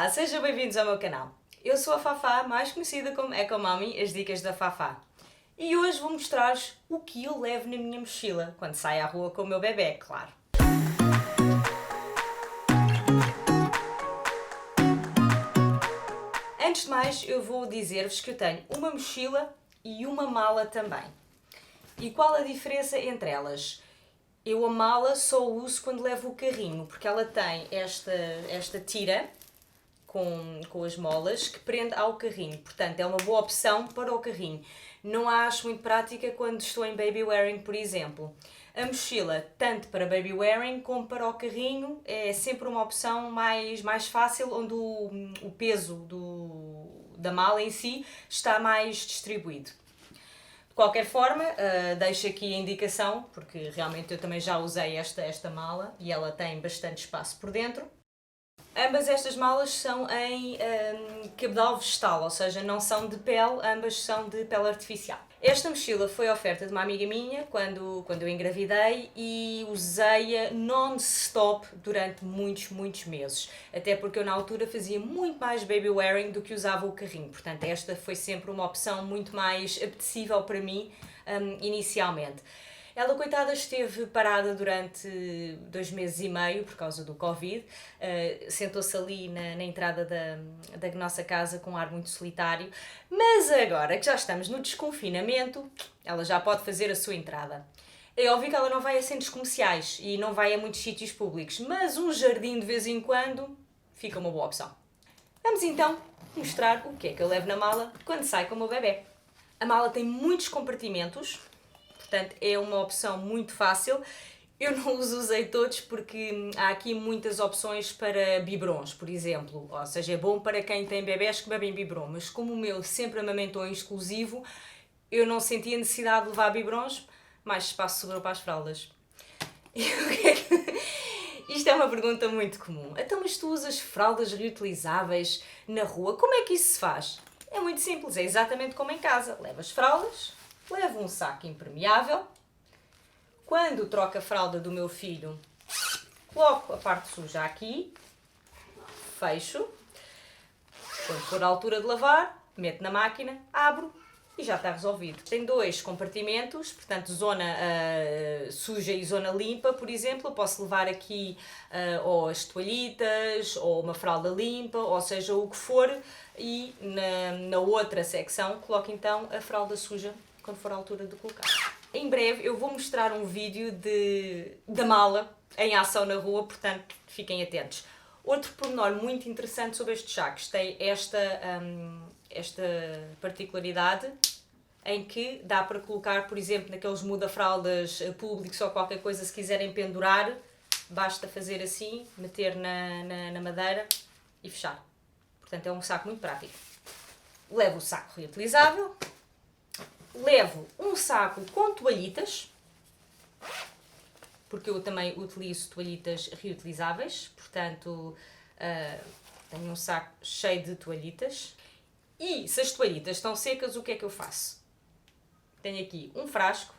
Olá, sejam bem-vindos ao meu canal. Eu sou a Fafá, mais conhecida como Ecomami, as dicas da Fafá. E hoje vou mostrar-vos o que eu levo na minha mochila quando saio à rua com o meu bebé, claro. Antes de mais, eu vou dizer-vos que eu tenho uma mochila e uma mala também. E qual a diferença entre elas? Eu a mala só uso quando levo o carrinho, porque ela tem esta tira com as molas que prende ao carrinho. Portanto, é uma boa opção para o carrinho. Não a acho muito prática quando estou em baby wearing, por exemplo. A mochila, tanto para baby wearing como para o carrinho, é sempre uma opção mais fácil, onde o peso da mala em si está mais distribuído. De qualquer forma, deixo aqui a indicação, porque realmente eu também já usei esta mala e ela tem bastante espaço por dentro. Ambas estas malas são em cabedal vegetal, ou seja, não são de pele, ambas são de pele artificial. Esta mochila foi oferta de uma amiga minha quando eu engravidei e usei-a non-stop durante muitos meses. Até porque eu na altura fazia muito mais baby wearing do que usava o carrinho. Portanto, esta foi sempre uma opção muito mais apetecível para mim inicialmente. Ela, coitada, esteve parada durante 2 meses e meio por causa do Covid. Sentou-se ali na entrada da nossa casa com um ar muito solitário. Mas agora que já estamos no desconfinamento, ela já pode fazer a sua entrada. É óbvio que ela não vai a centros comerciais e não vai a muitos sítios públicos, mas um jardim de vez em quando fica uma boa opção. Vamos então mostrar o que é que eu levo na mala quando saio com o meu bebé. A mala tem muitos compartimentos. Portanto, é uma opção muito fácil. Eu não os usei todos porque há aqui muitas opções para biberons, por exemplo. Ou seja, é bom para quem tem bebés que bebem biberon. Mas como o meu sempre amamentou em exclusivo, eu não sentia necessidade de levar biberons, mais espaço sobrou para as fraldas. Isto é uma pergunta muito comum. Então, mas tu usas fraldas reutilizáveis na rua? Como é que isso se faz? É muito simples, é exatamente como em casa. Levas fraldas, levo um saco impermeável. Quando troco a fralda do meu filho, coloco a parte suja aqui, fecho. Quando for a altura de lavar, meto na máquina, abro e já está resolvido. Tem 2 compartimentos, portanto, zona suja e zona limpa, por exemplo. Eu posso levar aqui ou as toalhitas, ou uma fralda limpa, ou seja, o que for. E na outra secção, coloco então a fralda suja quando for a altura de colocar. Em breve eu vou mostrar um vídeo da mala em ação na rua, portanto fiquem atentos. Outro pormenor muito interessante sobre estes sacos tem esta particularidade em que dá para colocar, por exemplo, naqueles muda-fraldas públicos ou qualquer coisa, se quiserem pendurar, basta fazer assim, meter na madeira e fechar. Portanto é um saco muito prático. Levo o saco reutilizável. Levo um saco com toalhitas, porque eu também utilizo toalhitas reutilizáveis, portanto tenho um saco cheio de toalhitas. E se as toalhitas estão secas, o que é que eu faço? Tenho aqui um frasco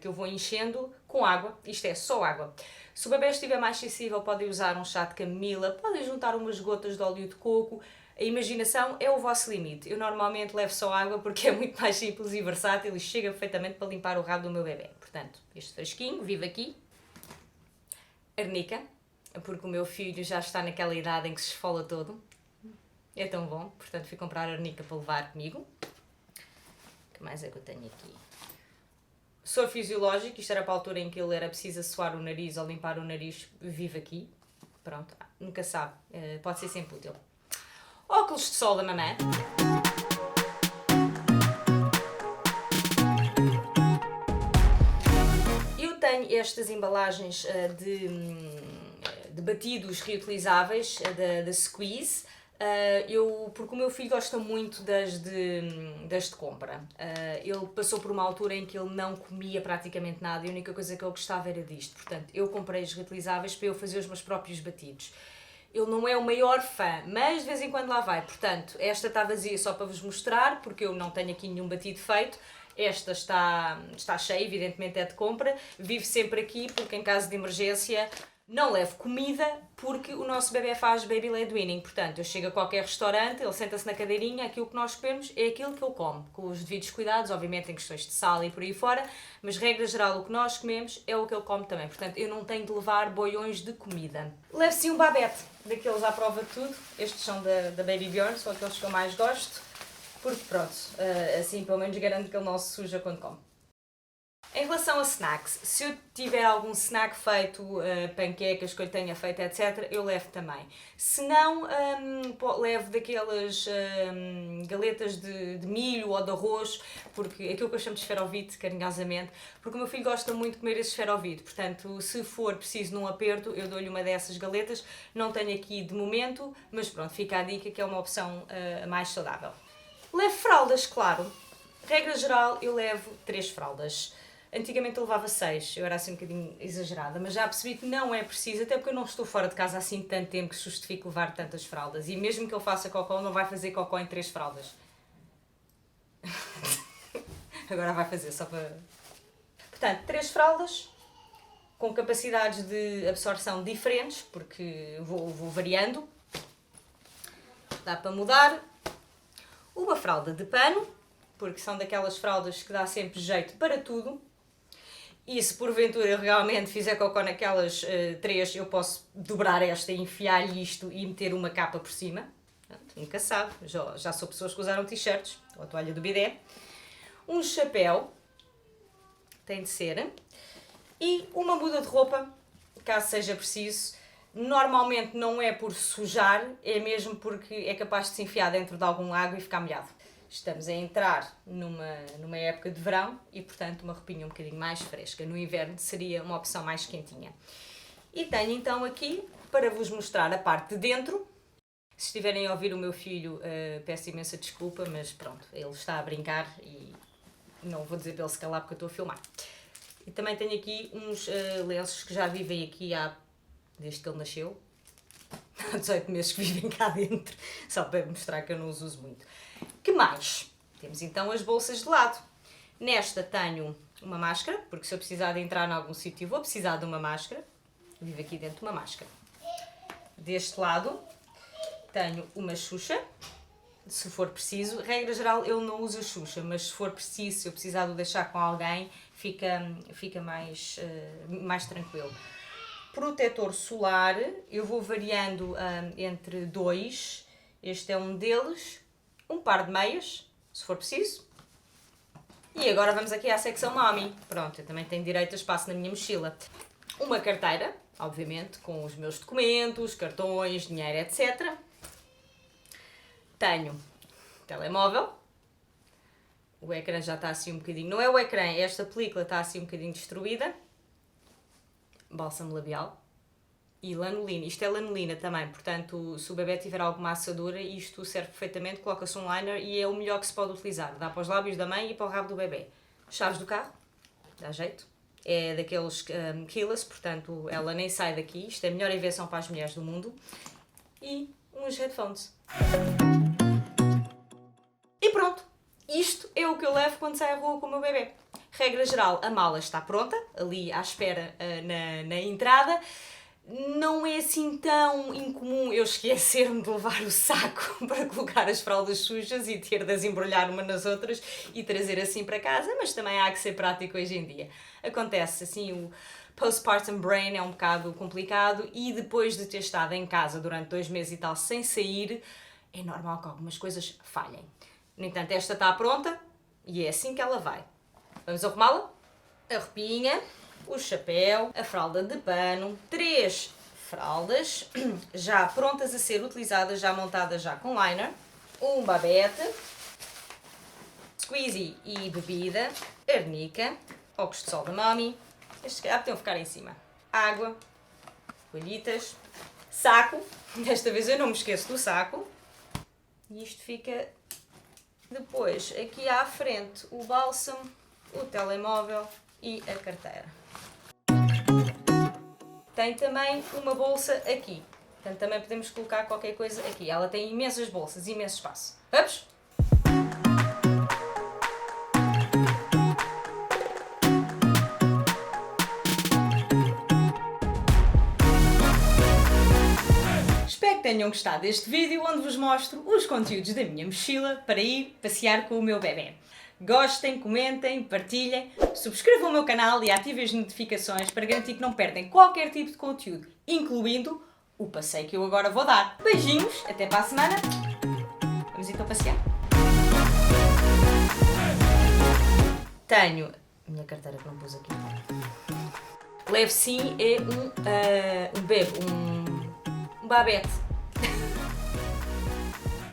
que eu vou enchendo com água, isto é só água. Se o bebê estiver mais sensível, podem usar um chá de camomila, podem juntar umas gotas de óleo de coco. A imaginação é o vosso limite. Eu normalmente levo só água porque é muito mais simples e versátil e chega perfeitamente para limpar o rabo do meu bebé. Portanto, este frasquinho vive aqui. Arnica, porque o meu filho já está naquela idade em que se esfola todo. É tão bom, portanto fui comprar arnica para levar comigo. O que mais é que eu tenho aqui? Soro fisiológico, isto era para a altura em que ele era preciso suar o nariz ou limpar o nariz, vive aqui. Pronto, nunca sabe, pode ser sempre útil. Óculos de sol da mamãe. Eu tenho estas embalagens de batidos reutilizáveis da Squeeze. Porque o meu filho gosta muito das de compra. Ele passou por uma altura em que ele não comia praticamente nada e a única coisa que ele gostava era disto. Portanto, eu comprei as reutilizáveis para eu fazer os meus próprios batidos. Ele não é o maior fã, mas de vez em quando lá vai. Portanto, esta está vazia só para vos mostrar, porque eu não tenho aqui nenhum batido feito. Esta está cheia, evidentemente é de compra. Vive sempre aqui, porque em caso de emergência Não levo comida porque o nosso bebê faz baby led weaning. Portanto, eu chego a qualquer restaurante, ele senta-se na cadeirinha, aquilo que nós comemos é aquilo que ele come, com os devidos cuidados, obviamente em questões de sal e por aí fora, mas regra geral o que nós comemos é o que ele come também. Portanto, eu não tenho de levar boiões de comida. Levo sim um babete, daqueles à prova de tudo. Estes são da Baby Bjorn, são aqueles que eu mais gosto, porque pronto, assim pelo menos garanto que ele não se suja quando come. Em relação a snacks, se eu tiver algum snack feito, panquecas que eu tenha feito, etc., eu levo também. Se não, levo daquelas galetas de milho ou de arroz, porque aquilo que eu chamo de esferovite, carinhosamente, porque o meu filho gosta muito de comer esse esferovite. Portanto, se for preciso num aperto, eu dou-lhe uma dessas galetas. Não tenho aqui de momento, mas pronto, fica a dica que é uma opção mais saudável. Levo fraldas, claro. Regra geral, eu levo 3 fraldas. Antigamente eu levava 6, eu era assim um bocadinho exagerada, mas já percebi que não é preciso, até porque eu não estou fora de casa assim tanto tempo que justifique levar tantas fraldas. E mesmo que ele faça cocó, não vai fazer cocó em 3 fraldas. Agora vai fazer, só para... Portanto, 3 fraldas, com capacidades de absorção diferentes, porque vou variando. Dá para mudar. Uma fralda de pano, porque são daquelas fraldas que dá sempre jeito para tudo. E se porventura eu realmente fizer cocó naquelas 3, eu posso dobrar esta, enfiar-lhe isto e meter uma capa por cima. Nunca sabe, já sou pessoas que usaram t-shirts, ou a toalha do bidé. Um chapéu, tem de ser. E uma muda de roupa, caso seja preciso. Normalmente não é por sujar, é mesmo porque é capaz de se enfiar dentro de algum lago e ficar molhado. Estamos a entrar numa época de verão e, portanto, uma roupinha um bocadinho mais fresca. No inverno seria uma opção mais quentinha. E tenho então aqui, para vos mostrar a parte de dentro. Se estiverem a ouvir o meu filho, peço imensa desculpa, mas pronto, ele está a brincar e não vou dizer para ele se calar porque eu estou a filmar. E também tenho aqui uns lenços que já vivem aqui desde que ele nasceu. Há 18 meses que vivem cá dentro, só para mostrar que eu não os uso muito. Que mais? Temos então as bolsas de lado. Nesta tenho uma máscara, porque se eu precisar de entrar em algum sítio vou precisar de uma máscara. Vivo aqui dentro de uma máscara. Deste lado tenho uma Xuxa, se for preciso. Regra geral eu não uso a Xuxa, mas se for preciso, se eu precisar de o deixar com alguém, fica mais tranquilo. Protetor solar, eu vou variando entre 2, este é um deles. Um par de meias, se for preciso. E agora vamos aqui à secção Mommy. Pronto, eu também tenho direito a espaço na minha mochila. Uma carteira, obviamente, com os meus documentos, cartões, dinheiro, etc. Tenho telemóvel. O ecrã já está assim um bocadinho... Não é o ecrã, esta película está assim um bocadinho destruída. Bálsamo labial. E lanolina, isto é lanolina também, portanto, se o bebê tiver alguma assadura, isto serve perfeitamente, coloca-se um liner e é o melhor que se pode utilizar. Dá para os lábios da mãe e para o rabo do bebê. Chaves do carro, dá jeito. É daqueles keyless, portanto, ela nem sai daqui. Isto é a melhor invenção para as mulheres do mundo. E uns headphones. E pronto, isto é o que eu levo quando saio à rua com o meu bebê. Regra geral, a mala está pronta, ali à espera na entrada. Não é assim tão incomum eu esquecer-me de levar o saco para colocar as fraldas sujas e ter de as embrulhar uma nas outras e trazer assim para casa, mas também há que ser prático hoje em dia. Acontece assim, o postpartum brain é um bocado complicado e depois de ter estado em casa durante 2 meses e tal sem sair, é normal que algumas coisas falhem. No entanto, esta está pronta e é assim que ela vai. Vamos arrumá-la? A roupinha, o chapéu, a fralda de pano, 3 fraldas já prontas a ser utilizadas, já montadas já com liner, um babete, squeezy e bebida, arnica, óculos de sol da Mommy, estes se calhar podiam ficar em cima, água, toalhitas, saco, desta vez eu não me esqueço do saco, e isto fica depois aqui à frente o bálsamo, o telemóvel e a carteira. Tem também uma bolsa aqui, portanto também podemos colocar qualquer coisa aqui. Ela tem imensas bolsas, imenso espaço. Vamos? que tenham gostado deste vídeo onde vos mostro os conteúdos da minha mochila para ir passear com o meu bebê. Gostem, comentem, partilhem, subscrevam o meu canal e ativem as notificações para garantir que não perdem qualquer tipo de conteúdo, incluindo o passeio que eu agora vou dar. Beijinhos, até para a semana. Vamos então passear. Tenho... minha carteira que não pus aqui. Levo sim é um bebê, um babete.